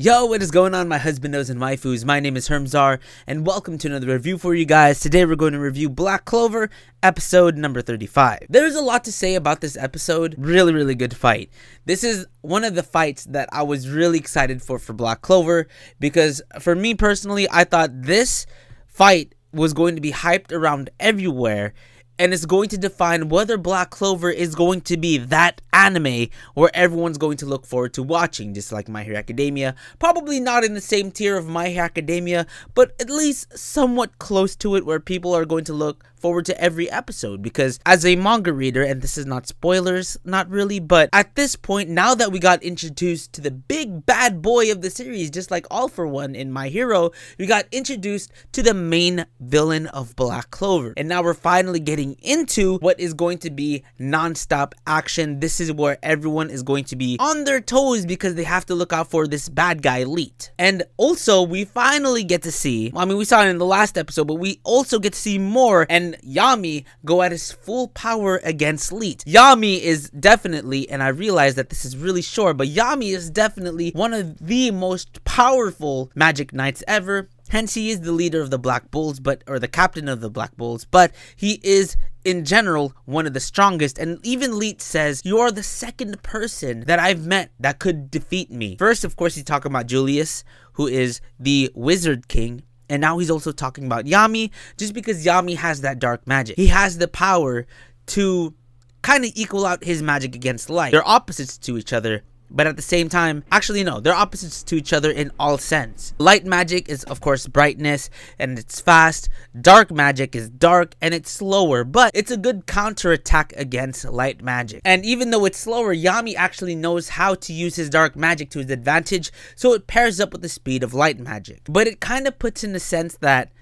Yo, what is going on, my husbandos and waifus? My name is HERMSAUR, and welcome to another review for you guys. Today we're going to review Black Clover, episode number 35. There's a lot to say about this episode. Really good fight. This is one of the fights that I was really excited for Black Clover, because for me personally, I thought this fight was going to be hyped around everywhere, and it's going to define whether Black Clover is going to be that anime where everyone's going to look forward to watching, just like My Hero Academia. Probably not in the same tier of My Hero Academia, but at least somewhat close to it, where people are going to look forward to every episode. Because as a manga reader, and this is not spoilers, not really, but at this point, now that we got introduced to the big bad boy of the series, just like All For One in My Hero, we got introduced to the main villain of Black Clover. And now we're finally getting into what is going to be non-stop action. This is where everyone is going to be on their toes because they have to look out for this bad guy, Licht. And also, we finally get to see, I mean, we saw it in the last episode, but we also get to see more, and Yami go at his full power against Licht. Yami is definitely, and I realize that this is really short, but Yami is definitely one of the most powerful magic knights ever. Hence, he is the leader of the Black Bulls, or the captain of the Black Bulls, but he is, in general, one of the strongest. And even Licht says, "You are the second person that I've met that could defeat me." First, of course, he's talking about Julius, who is the Wizard King. And now he's also talking about Yami, just because Yami has that dark magic. He has the power to kind of equal out his magic against light. They're opposites to each other, but at the same time, actually no, they're opposites to each other in all sense. Light magic is, of course, brightness, and it's fast. Dark magic is dark, and it's slower, but it's a good counterattack against light magic. And even though it's slower, Yami actually knows how to use his dark magic to his advantage, so it pairs up with the speed of light magic. But it kind of puts in the sense that,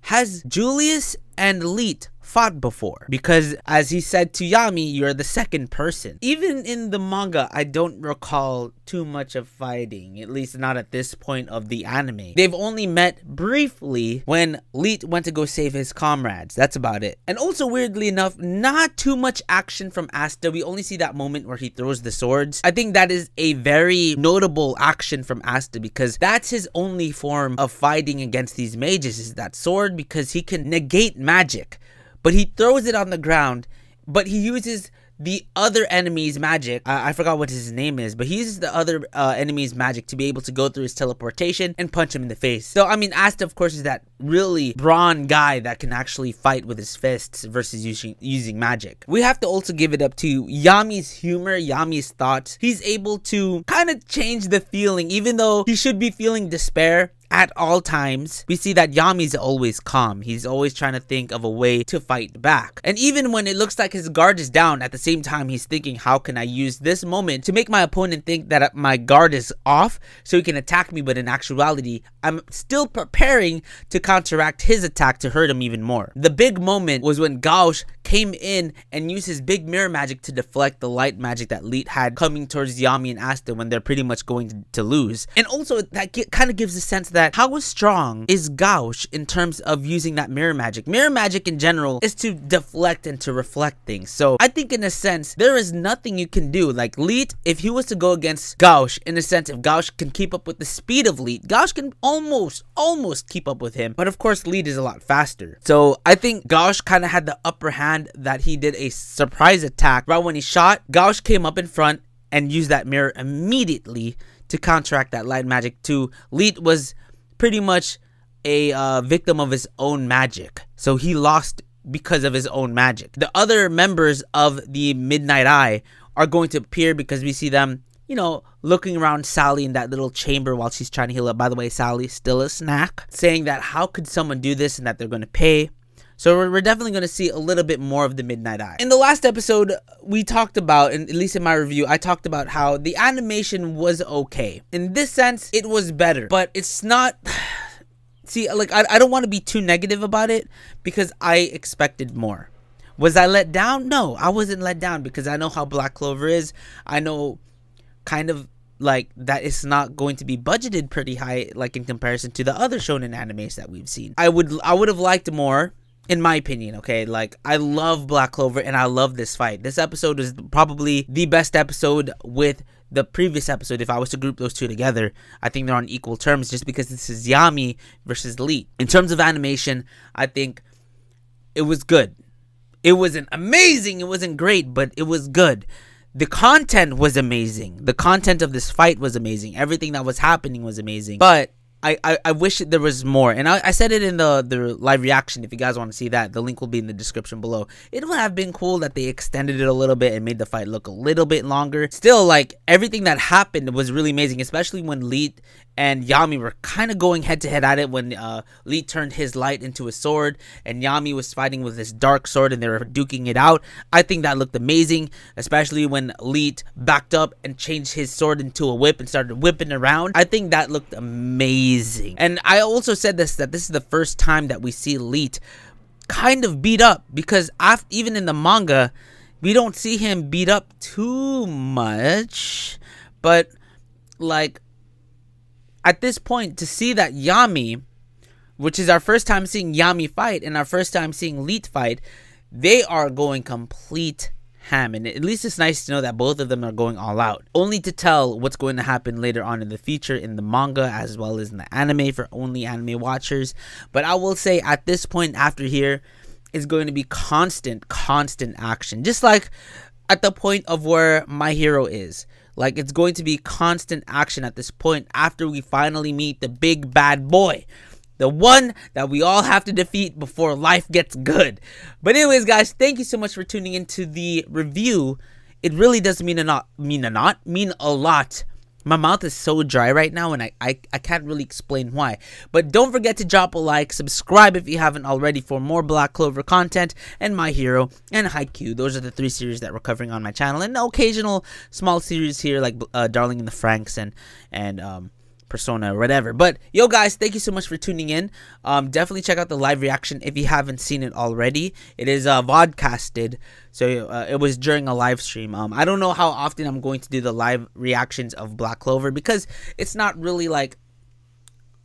has Julius and Licht fought before? Because as he said to Yami, you're the second person. Even in the manga, I don't recall too much of fighting, at least not at this point of the anime. They've only met briefly when Licht went to go save his comrades. That's about it. And also, weirdly enough, not too much action from Asta. We only see that moment where he throws the swords. I think that is a very notable action from Asta, because that's his only form of fighting against these mages, is that sword, because he can negate magic. But he throws it on the ground, but he uses the other enemy's magic. I forgot what his name is, but he uses the other enemy's magic to be able to go through his teleportation and punch him in the face. So, I mean, Asta, of course, is that really brawn guy that can actually fight with his fists versus using magic. We have to also give it up to Yami's humor, Yami's thoughts. He's able to kind of change the feeling, even though he should be feeling despair at all times. We see that Yami's always calm. He's always trying to think of a way to fight back. And even when it looks like his guard is down, at the same time, he's thinking, how can I use this moment to make my opponent think that my guard is off so he can attack me, but in actuality, I'm still preparing to counteract his attack to hurt him even more. The big moment was when Gauche came in and used his big mirror magic to deflect the light magic that Licht had coming towards Yami and Asta when they're pretty much going to lose. And also, that kind of gives a sense that how strong is Gauche in terms of using that mirror magic. Mirror magic in general is to deflect and to reflect things. So I think in a sense, there is nothing you can do. Like Licht, if he was to go against Gauche, in a sense, if Gauche can keep up with the speed of Licht, Gauche can almost keep up with him. But of course, Licht is a lot faster. So I think Gauche kind of had the upper hand, that he did a surprise attack. Right when he shot, Gauche came up in front and used that mirror immediately to counteract that light magic too. Licht was pretty much a victim of his own magic, so he lost because of his own magic. The other members of the Midnight Eye are going to appear because we see them, you know, looking around Sally in that little chamber while she's trying to heal up. By the way, Sally still a snack, saying that how could someone do this and that they're going to pay. So we're definitely going to see a little bit more of the Midnight Eye. In the last episode, we talked about, and at least in my review, I talked about how the animation was okay. In this sense, it was better, but it's not. See, like, I don't want to be too negative about it because I expected more. Was I let down? No, I wasn't let down, because I know how Black Clover is. I know kind of like that it's not going to be budgeted pretty high, like in comparison to the other shonen animes that we've seen. I would have liked more, in my opinion, okay? Like, I love Black Clover and I love this fight. This episode is probably the best episode with the previous episode, if I was to group those two together, I think they're on equal terms just because this is Yami versus Licht. In terms of animation, I think it was good. It wasn't amazing, it wasn't great, but it was good. The content was amazing. The content of this fight was amazing. Everything that was happening was amazing. But I wish there was more. And I said it in the live reaction. If you guys want to see that, the link will be in the description below. It would have been cool that they extended it a little bit and made the fight look a little bit longer. Still, like, everything that happened was really amazing, especially when Licht and Yami were kind of going head to head at it, when Licht turned his light into a sword and Yami was fighting with this dark sword and they were duking it out. I think that looked amazing, especially when Licht backed up and changed his sword into a whip and started whipping around. I think that looked amazing. And I also said that this is the first time that we see Licht kind of beat up, because even in the manga we don't see him beat up too much. But like, at this point, to see that Yami, which is our first time seeing Yami fight and our first time seeing Licht fight, they are going complete ham. And at least it's nice to know that both of them are going all out. Only to tell what's going to happen later on in the future in the manga as well as in the anime for only anime watchers. But I will say at this point after here, it's going to be constant action. Just like at the point of where My Hero is. Like, it's going to be constant action at this point after we finally meet the big bad boy. The one that we all have to defeat before life gets good. But anyways, guys, thank you so much for tuning into the review. It really does mean a lot. My mouth is so dry right now, and I can't really explain why. But don't forget to drop a like, subscribe if you haven't already for more Black Clover content, and My Hero, and Haikyuu. Those are the 3 series that we're covering on my channel, and occasional small series here like Darling in the Franxx and Persona or whatever. But yo guys, thank you so much for tuning in. Definitely check out the live reaction if you haven't seen it already. It is vodcasted, so it was during a live stream. I don't know how often I'm going to do the live reactions of Black Clover, because it's not really like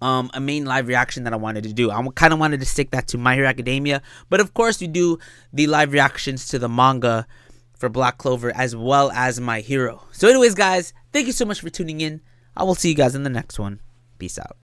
a main live reaction that I wanted to do. I kind of wanted to stick that to My Hero Academia, but of course we do the live reactions to the manga for Black Clover as well as My Hero. So anyways guys, thank you so much for tuning in. I will see you guys in the next one. Peace out.